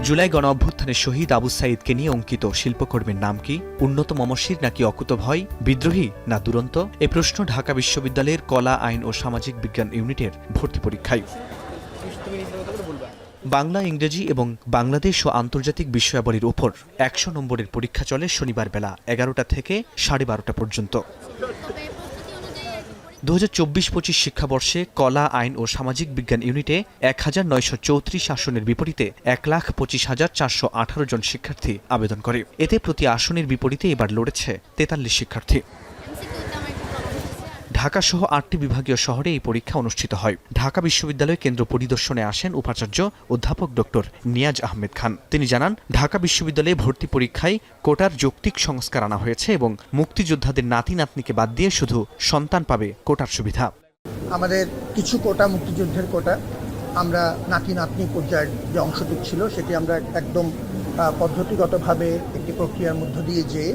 জুলাই গণঅভ্যুত্থানে শহীদ আবু সাঈদকে নিয়ে অঙ্কিত শিল্পকর্মের নাম কি? উন্নত মমশির নাকি অকুতভয়? বিদ্রোহী না দুরন্ত? এ প্রশ্ন ঢাকা বিশ্ববিদ্যালয়ের কলা, আইন ও সামাজিক বিজ্ঞান ইউনিটের ভর্তি পরীক্ষায়। বাংলা, ইংরেজি এবং বাংলাদেশ ও আন্তর্জাতিক বিষয়াবলীর উপর ১০০ নম্বরের পরীক্ষা চলে শনিবার বেলা ১১টা থেকে ১২:৩০ পর্যন্ত। ২০২৪-২৫ শিক্ষাবর্ষে কলা, আইন ও সামাজিক বিজ্ঞান ইউনিটে ১,৯৩৪ আসনের বিপরীতে ১,২৫,৪১৮ জন শিক্ষার্থী আবেদন করে। এতে প্রতি আসনের বিপরীতে এবার লড়েছে ৪৩ শিক্ষার্থী। ঢাকাসহ ৮টি বিভাগীয় শহরে এই পরীক্ষা অনুষ্ঠিত হয়। ঢাকা বিশ্ববিদ্যালয় কেন্দ্র পরিদর্শনে আসেন উপাচার্য অধ্যাপক ডক্টর নিয়াজ আহমেদ খান। তিনি জানান, ঢাকা বিশ্ববিদ্যালয়ে ভর্তি পরীক্ষায় কোটার যৌক্তিক সংস্কার আনা হয়েছে এবং মুক্তিযোদ্ধাদের নাতি নাতনিকে বাদ দিয়ে শুধু সন্তান পাবে কোটার সুবিধা। আমাদের কিছু কোটা, মুক্তিযুদ্ধের কোটা, আমরা নাতি নাতনি পর্যায়ের যে অংশটুকু ছিল সেটি আমরা একদম পদ্ধতিগতভাবে একটি প্রক্রিয়ার মধ্য দিয়ে যেয়ে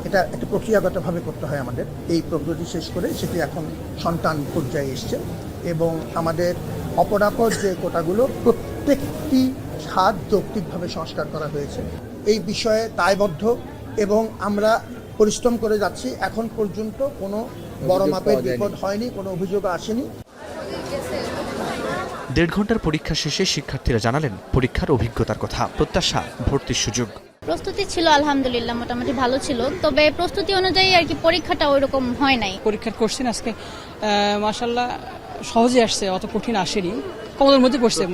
এটা একটা প্রক্রিয়াগতভাবে করতে হয় আমাদের। এই প্রক্রিয়াটি শেষ করে সেটি এখন সন্তান পর্যায়ে এসছে এবং আমাদের অপরাপর যে কোটাগুলো প্রত্যেকটি খাত যৌক্তিকভাবে সংস্কার করা হয়েছে। এই বিষয়ে দায়বদ্ধ এবং আমরা পরিশ্রম করে যাচ্ছি। এখন পর্যন্ত কোনো বড় মাপের বিপদ হয়নি, কোনো অভিযোগ আসেনি। ১.৫ ঘন্টার পরীক্ষা শেষে শিক্ষার্থীরা জানালেন পরীক্ষার অভিজ্ঞতার কথা। প্রত্যাশা, ভর্তির সুযোগ। প্রস্তুতি ছিল আলহামদুলিল্লাহ, মোটামুটি ভালো ছিল, তবে প্রস্তুতি অনুযায়ী আর কি পরীক্ষাটা ওইরকম হয় নাই। পরীক্ষার কোশ্চেন আজকে মাশাআল্লাহ সহজে আসছে, অত কঠিন আসেনি, কমলের মধ্যে পড়ছে।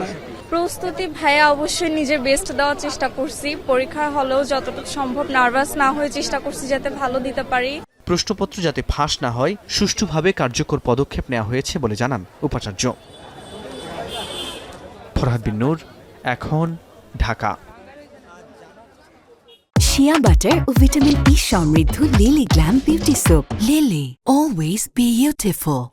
প্রস্তুতি ভাইয়া অবশ্যই নিজের বেস্ট দেওয়ার চেষ্টা করছি। পরীক্ষার হলেও যতটুকু সম্ভব নার্ভাস না হয়ে চেষ্টা করছি যাতে ভালো দিতে পারি। প্রশ্নপত্র যাতে ফাঁস না হয়, সুষ্ঠুভাবে কার্যকর পদক্ষেপ নেওয়া হয়েছে বলে জানান উপাচার্য। ফরহাদ বিন নূর, এখন, ঢাকা। শিয়া বাটার ও ভিটামিন ই সমৃদ্ধ lily glam beauty soap. Lily, always beautiful.